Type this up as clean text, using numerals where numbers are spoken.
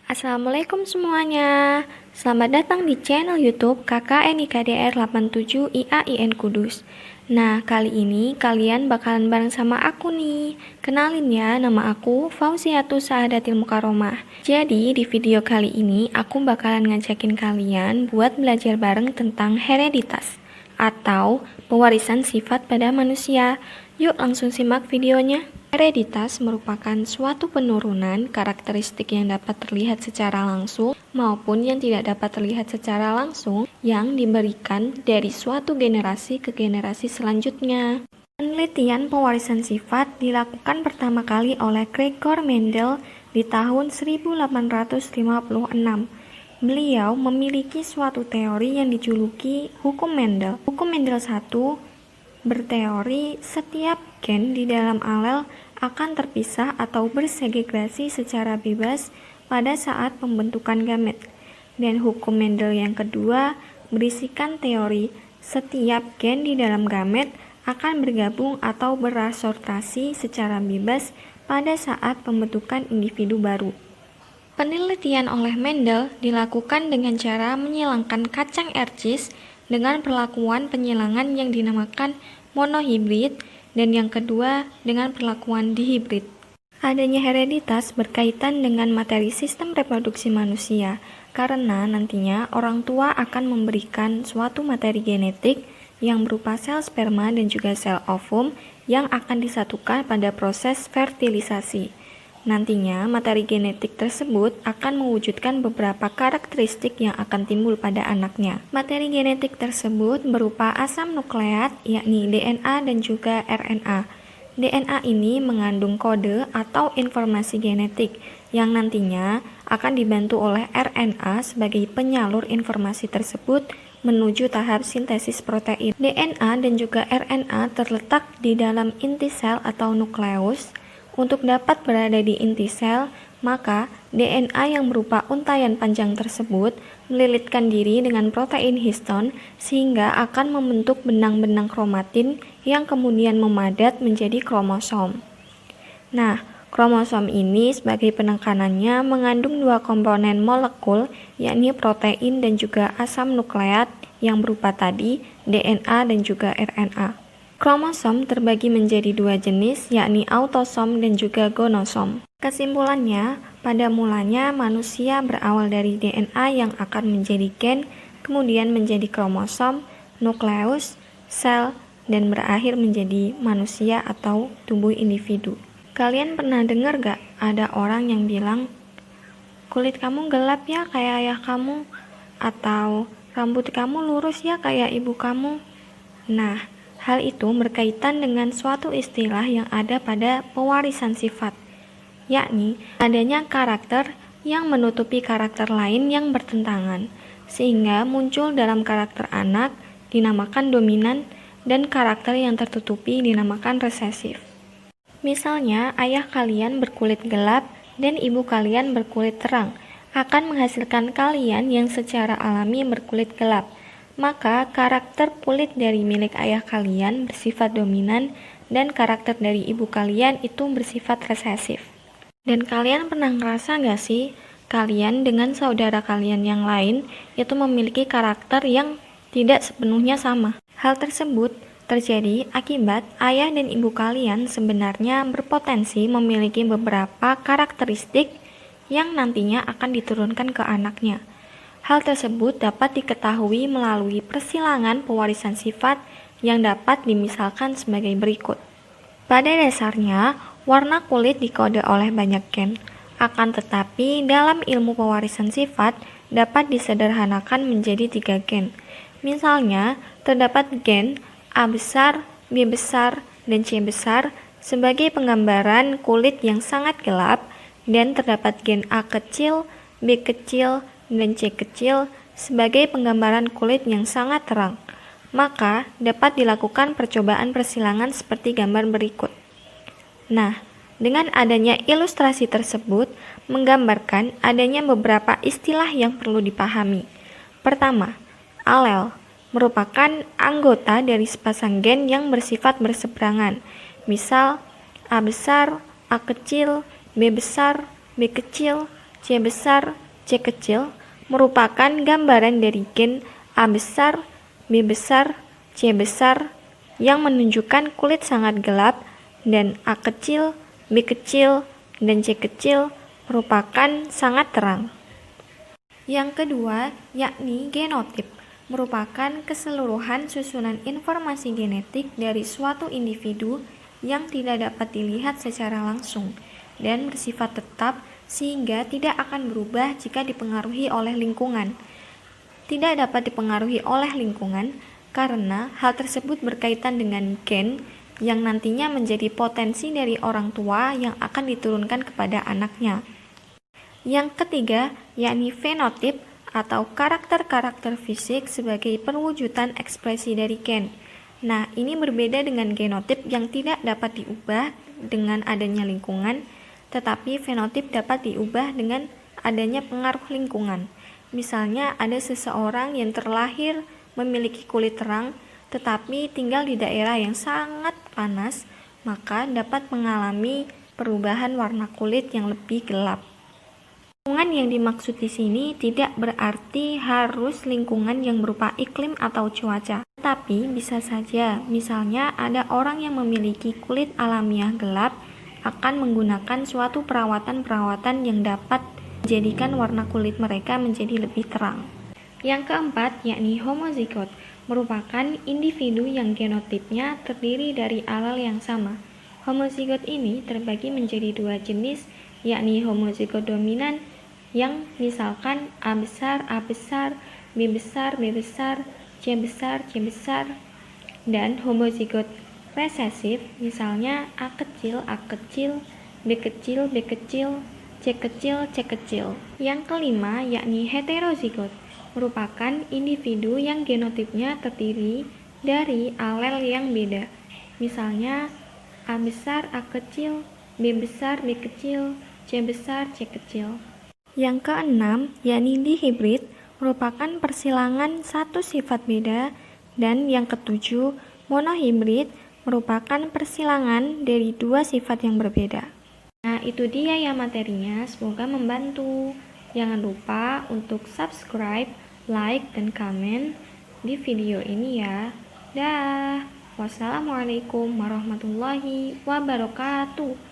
Assalamualaikum semuanya. Selamat datang di channel YouTube KKNIKDR 87 IAIN Kudus. Nah, kali ini kalian bakalan bareng sama aku nih. Kenalin ya, nama aku Fauziatus Saadatil Mukaromah. Jadi, di video kali ini aku bakalan ngajakin kalian buat belajar bareng tentang hereditas atau pewarisan sifat pada manusia. Yuk langsung simak videonya. Hereditas merupakan suatu penurunan karakteristik yang dapat terlihat secara langsung maupun yang tidak dapat terlihat secara langsung yang diberikan dari suatu generasi ke generasi selanjutnya. Penelitian pewarisan sifat dilakukan pertama kali oleh Gregor Mendel di tahun 1856. Beliau memiliki suatu teori yang dijuluki Hukum Mendel. Hukum Mendel 1 berteori setiap gen di dalam alel akan terpisah atau bersegregasi secara bebas pada saat pembentukan gamet. Dan hukum Mendel yang kedua berisikan teori setiap gen di dalam gamet akan bergabung atau berasortasi secara bebas pada saat pembentukan individu baru. Penelitian oleh Mendel dilakukan dengan cara menyilangkan kacang ercis dengan perlakuan penyilangan yang dinamakan monohibrid dan yang kedua dengan perlakuan dihibrid. Adanya hereditas berkaitan dengan materi sistem reproduksi manusia karena nantinya orang tua akan memberikan suatu materi genetik yang berupa sel sperma dan juga sel ovum yang akan disatukan pada proses fertilisasi. Nantinya, materi genetik tersebut akan mewujudkan beberapa karakteristik yang akan timbul pada anaknya. Materi genetik tersebut berupa asam nukleat, yakni DNA dan juga RNA. DNA ini mengandung kode atau informasi genetik yang nantinya akan dibantu oleh RNA sebagai penyalur informasi tersebut menuju tahap sintesis protein. DNA dan juga RNA terletak di dalam inti sel atau nukleus. Untuk dapat berada di inti sel, maka DNA yang berupa untaian panjang tersebut melilitkan diri dengan protein histon sehingga akan membentuk benang-benang kromatin yang kemudian memadat menjadi kromosom. Nah, kromosom ini sebagai penekanannya mengandung dua komponen molekul, yakni protein dan juga asam nukleat yang berupa tadi DNA dan juga RNA. Kromosom terbagi menjadi dua jenis, yakni autosom dan juga gonosom. Kesimpulannya, pada mulanya manusia berawal dari DNA yang akan menjadi gen, kemudian menjadi kromosom, nukleus, sel, dan berakhir menjadi manusia atau tubuh individu. Kalian pernah dengar gak ada orang yang bilang, kulit kamu gelap ya kayak ayah kamu, atau rambut kamu lurus ya kayak ibu kamu? Nah, hal itu berkaitan dengan suatu istilah yang ada pada pewarisan sifat, yakni adanya karakter yang menutupi karakter lain yang bertentangan, sehingga muncul dalam karakter anak dinamakan dominan dan karakter yang tertutupi dinamakan resesif. Misalnya, ayah kalian berkulit gelap dan ibu kalian berkulit terang, akan menghasilkan kalian yang secara alami berkulit gelap. Maka karakter kulit dari milik ayah kalian bersifat dominan dan karakter dari ibu kalian itu bersifat resesif. Dan kalian pernah ngerasa gak sih kalian dengan saudara kalian yang lain itu memiliki karakter yang tidak sepenuhnya sama? Hal tersebut terjadi akibat ayah dan ibu kalian sebenarnya berpotensi memiliki beberapa karakteristik yang nantinya akan diturunkan ke anaknya. Hal tersebut dapat diketahui melalui persilangan pewarisan sifat yang dapat dimisalkan sebagai berikut. Pada dasarnya, warna kulit dikode oleh banyak gen, akan tetapi dalam ilmu pewarisan sifat dapat disederhanakan menjadi 3 gen. Misalnya, terdapat gen A besar, B besar, dan C besar sebagai penggambaran kulit yang sangat gelap, dan terdapat gen A kecil, B kecil, dan C kecil sebagai penggambaran kulit yang sangat terang. Maka dapat dilakukan percobaan persilangan seperti gambar berikut. Nah, dengan adanya ilustrasi tersebut menggambarkan adanya beberapa istilah yang perlu dipahami. Pertama, alel merupakan anggota dari sepasang gen yang bersifat berseberangan. Misal, A besar, A kecil, B besar, B kecil, C besar, C kecil merupakan gambaran dari gen A besar, B besar, C besar yang menunjukkan kulit sangat gelap, dan A kecil, B kecil, dan C kecil merupakan sangat terang. Yang kedua, yakni genotip, merupakan keseluruhan susunan informasi genetik dari suatu individu yang tidak dapat dilihat secara langsung dan bersifat tetap sehingga tidak akan berubah jika dipengaruhi oleh lingkungan. Tidak dapat dipengaruhi oleh lingkungan karena hal tersebut berkaitan dengan gen yang nantinya menjadi potensi dari orang tua yang akan diturunkan kepada anaknya. Yang ketiga, yakni fenotip atau karakter-karakter fisik sebagai perwujudan ekspresi dari gen. Nah, ini berbeda dengan genotip yang tidak dapat diubah dengan adanya lingkungan, tetapi fenotip dapat diubah dengan adanya pengaruh lingkungan. Misalnya, ada seseorang yang terlahir memiliki kulit terang, tetapi tinggal di daerah yang sangat panas, maka dapat mengalami perubahan warna kulit yang lebih gelap. Lingkungan yang dimaksud di sini tidak berarti harus lingkungan yang berupa iklim atau cuaca, tapi bisa saja misalnya ada orang yang memiliki kulit alamiah gelap akan menggunakan suatu perawatan-perawatan yang dapat menjadikan warna kulit mereka menjadi lebih terang. Yang keempat, yakni homozigot, merupakan individu yang genotipnya terdiri dari alel yang sama. Homozigot ini terbagi menjadi dua jenis, yakni homozigot dominan yang misalkan A besar, B besar, B besar, C besar, C besar, dan homozigot resesif misalnya A kecil, B kecil, B kecil, C kecil, C kecil. Yang kelima yakni heterozigot, merupakan individu yang genotipnya terdiri dari alel yang beda. Misalnya A besar, A kecil, B besar, B kecil, C besar, C kecil. Yang keenam, yakni dihibrid, merupakan persilangan satu sifat beda, dan yang ketujuh, monohibrid, merupakan persilangan dari dua sifat yang berbeda. Nah, itu dia ya materinya, semoga membantu. Jangan lupa untuk subscribe, like, dan komen di video ini ya. Dah. Wassalamualaikum warahmatullahi wabarakatuh.